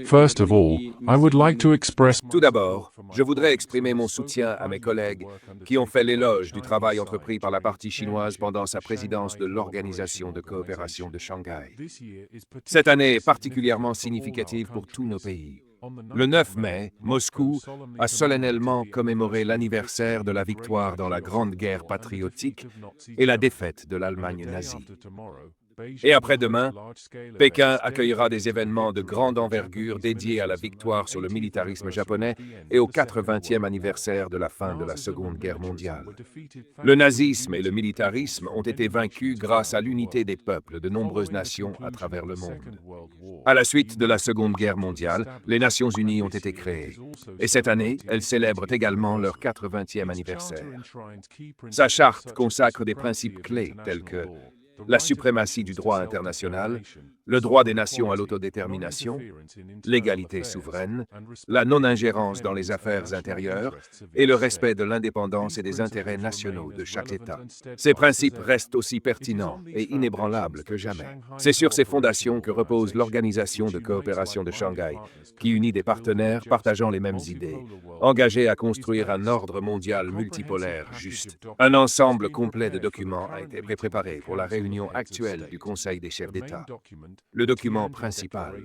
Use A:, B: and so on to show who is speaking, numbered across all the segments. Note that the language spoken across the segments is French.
A: First of all, I would like to express
B: Tout d'abord, je voudrais exprimer mon soutien à mes collègues qui ont fait l'éloge du travail entrepris par la partie chinoise pendant sa présidence de l'Organisation de coopération de Shanghai. Cette année est particulièrement significative pour tous nos pays. Le 9 mai, Moscou a solennellement commémoré l'anniversaire de la victoire dans la Grande Guerre patriotique et la défaite de l'Allemagne nazie. Et après-demain, Pékin accueillera des événements de grande envergure dédiés à la victoire sur le militarisme japonais et au 80e anniversaire de la fin de la Seconde Guerre mondiale. Le nazisme et le militarisme ont été vaincus grâce à l'unité des peuples de nombreuses nations à travers le monde. À la suite de la Seconde Guerre mondiale, les Nations Unies ont été créées. Et cette année, elles célèbrent également leur 80e anniversaire. Sa charte consacre des principes clés tels que la suprématie du droit international, le droit des nations à l'autodétermination, l'égalité souveraine, la non-ingérence dans les affaires intérieures et le respect de l'indépendance et des intérêts nationaux de chaque État. Ces principes restent aussi pertinents et inébranlables que jamais. C'est sur ces fondations que repose l'Organisation de coopération de Shanghai, qui unit des partenaires partageant les mêmes idées, engagés à construire un ordre mondial multipolaire juste. Un ensemble complet de documents a été préparé pour la réunion actuelle du Conseil des chefs d'État. Le document principal,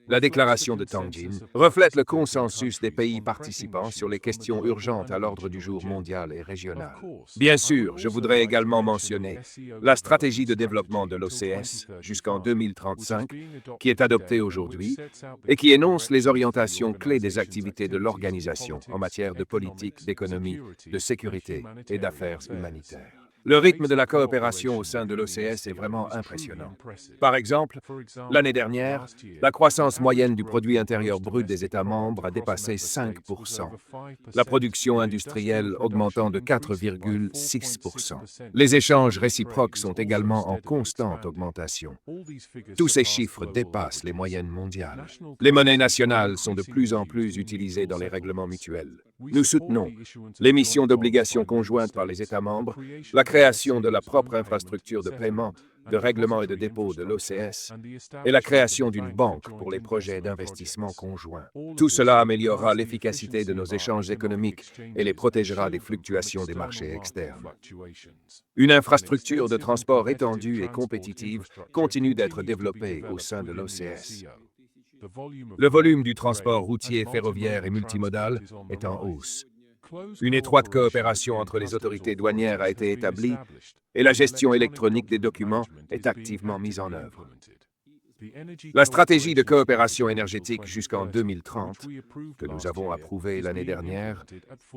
B: la déclaration de Tianjin, reflète le consensus des pays participants sur les questions urgentes à l'ordre du jour mondial et régional. Bien sûr, je voudrais également mentionner la stratégie de développement de l'OCS jusqu'en 2035, qui est adoptée aujourd'hui et qui énonce les orientations clés des activités de l'organisation en matière de politique, d'économie, de sécurité et d'affaires humanitaires. Le rythme de la coopération au sein de l'OCS est vraiment impressionnant. Par exemple, l'année dernière, la croissance moyenne du produit intérieur brut des États membres a dépassé 5%, la production industrielle augmentant de 4,6%. Les échanges réciproques sont également en constante augmentation. Tous ces chiffres dépassent les moyennes mondiales. Les monnaies nationales sont de plus en plus utilisées dans les règlements mutuels. Nous soutenons l'émission d'obligations conjointes par les États membres, la création de la propre infrastructure de paiement, de règlement et de dépôt de l'OCS et la création d'une banque pour les projets d'investissement conjoints. Tout cela améliorera l'efficacité de nos échanges économiques et les protégera des fluctuations des marchés externes. Une infrastructure de transport étendue et compétitive continue d'être développée au sein de l'OCS. Le volume du transport routier, ferroviaire et multimodal est en hausse. Une étroite coopération entre les autorités douanières a été établie et la gestion électronique des documents est activement mise en œuvre. La stratégie de coopération énergétique jusqu'en 2030, que nous avons approuvée l'année dernière,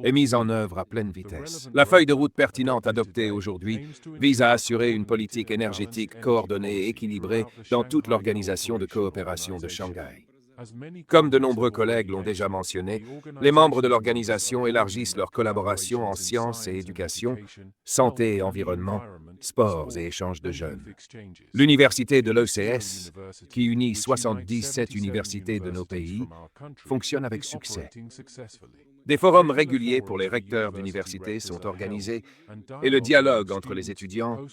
B: est mise en œuvre à pleine vitesse. La feuille de route pertinente adoptée aujourd'hui vise à assurer une politique énergétique coordonnée et équilibrée dans toute l'organisation de coopération de Shanghai. Comme de nombreux collègues l'ont déjà mentionné, les membres de l'organisation élargissent leur collaboration en sciences et éducation, santé et environnement, sports et échanges de jeunes. L'université de l'OCS, qui unit 77 universités de nos pays, fonctionne avec succès. Des forums réguliers pour les recteurs d'universités sont organisés et le dialogue entre les étudiants,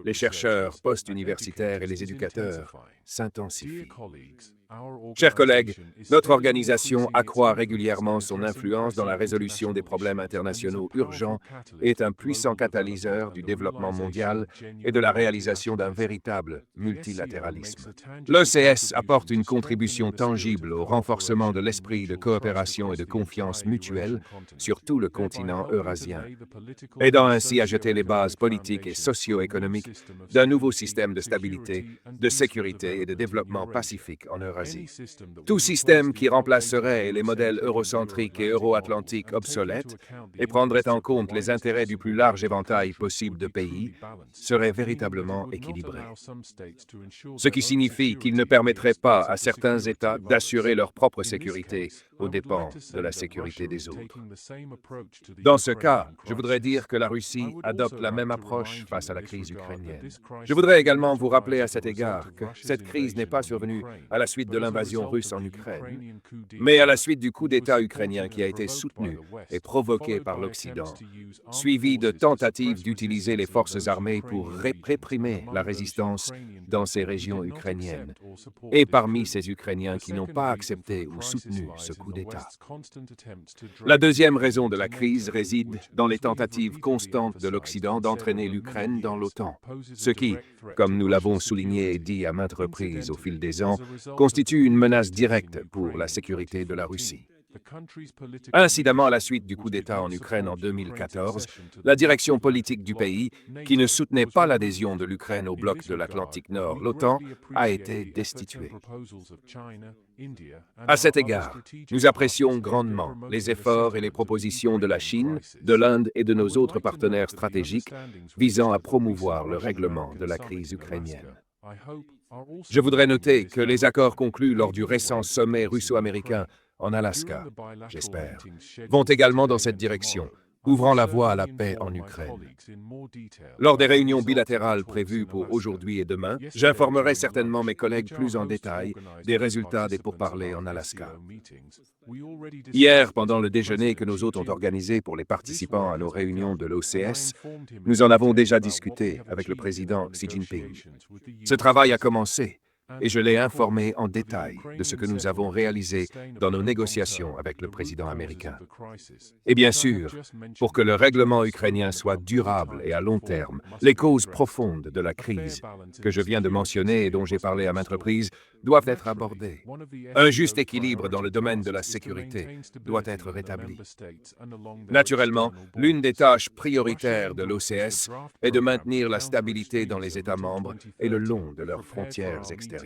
B: les chercheurs post-universitaires et les éducateurs s'intensifie. Chers collègues, notre organisation accroît régulièrement son influence dans la résolution des problèmes internationaux urgents et est un puissant catalyseur du développement mondial et de la réalisation d'un véritable multilatéralisme. L'OCS apporte une contribution tangible au renforcement de l'esprit de coopération et de confiance mutuelle sur tout le continent eurasien, aidant ainsi à jeter les bases politiques et socio-économiques d'un nouveau système de stabilité, de sécurité et de développement pacifique en Eurasie. Tout système qui remplacerait les modèles eurocentriques et euro-atlantiques obsolètes et prendrait en compte les intérêts du plus large éventail possible de pays serait véritablement équilibré. Ce qui signifie qu'il ne permettrait pas à certains États d'assurer leur propre sécurité aux dépens de la sécurité des autres. Dans ce cas, je voudrais dire que la Russie adopte la même approche face à la crise ukrainienne. Je voudrais également vous rappeler à cet égard que cette crise n'est pas survenue à la suite de l'invasion russe en Ukraine, mais à la suite du coup d'État ukrainien qui a été soutenu et provoqué par l'Occident, suivi de tentatives d'utiliser les forces armées pour réprimer la résistance dans ces régions ukrainiennes, et parmi ces Ukrainiens qui n'ont pas accepté ou soutenu ce coup d'État. La deuxième raison de la crise réside dans les tentatives constantes de l'Occident d'entraîner l'Ukraine dans l'OTAN, ce qui, comme nous l'avons souligné et dit à maintes reprises au fil des ans, constitue une menace directe pour la sécurité de la Russie. Incidemment, à la suite du coup d'État en Ukraine en 2014, la direction politique du pays, qui ne soutenait pas l'adhésion de l'Ukraine au bloc de l'Atlantique Nord, l'OTAN, a été destituée. À cet égard, nous apprécions grandement les efforts et les propositions de la Chine, de l'Inde et de nos autres partenaires stratégiques visant à promouvoir le règlement de la crise ukrainienne. Je voudrais noter que les accords conclus lors du récent sommet russo-américain en Alaska, j'espère, vont également dans cette direction, ouvrant la voie à la paix en Ukraine. Lors des réunions bilatérales prévues pour aujourd'hui et demain, j'informerai certainement mes collègues plus en détail des résultats des pourparlers en Alaska. Hier, pendant le déjeuner que nos hôtes ont organisé pour les participants à nos réunions de l'OCS, nous en avons déjà discuté avec le président Xi Jinping. Ce travail a commencé. Et je l'ai informé en détail de ce que nous avons réalisé dans nos négociations avec le président américain. Et bien sûr, pour que le règlement ukrainien soit durable et à long terme, les causes profondes de la crise que je viens de mentionner et dont j'ai parlé à maintes reprises doivent être abordées. Un juste équilibre dans le domaine de la sécurité doit être rétabli. Naturellement, l'une des tâches prioritaires de l'OCS est de maintenir la stabilité dans les États membres et le long de leurs frontières extérieures.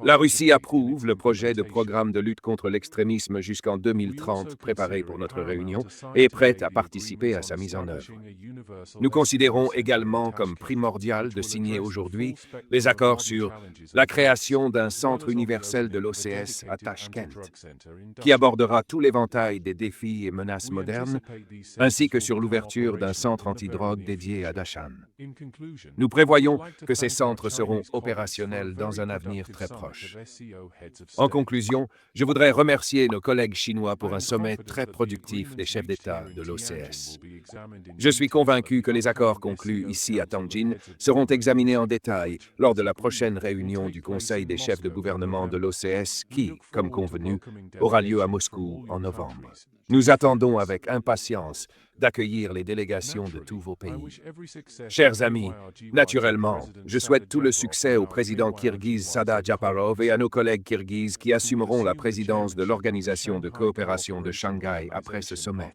B: La Russie approuve le projet de programme de lutte contre l'extrémisme jusqu'en 2030 préparé pour notre réunion et est prête à participer à sa mise en œuvre. Nous considérons également comme primordial de signer aujourd'hui les accords sur la création d'un centre universel de l'OCS à Tachkent, qui abordera tout l'éventail des défis et menaces modernes, ainsi que sur l'ouverture d'un centre antidrogue dédié à Dachan. Nous prévoyons que ces centres seront opérationnels dans un avenir très proche. En conclusion, je voudrais remercier nos collègues chinois pour un sommet très productif des chefs d'État de l'OCS. Je suis convaincu que les accords conclus ici à Tianjin seront examinés en détail lors de la prochaine réunion du Conseil des chefs de gouvernement de l'OCS qui, comme convenu, aura lieu à Moscou en novembre. Nous attendons avec impatience d'accueillir les délégations de tous vos pays. Chers amis, naturellement, je souhaite tout le succès au président kirghize Sada Japarov et à nos collègues kirghizes qui assumeront la présidence de l'Organisation de coopération de Shanghai après ce sommet.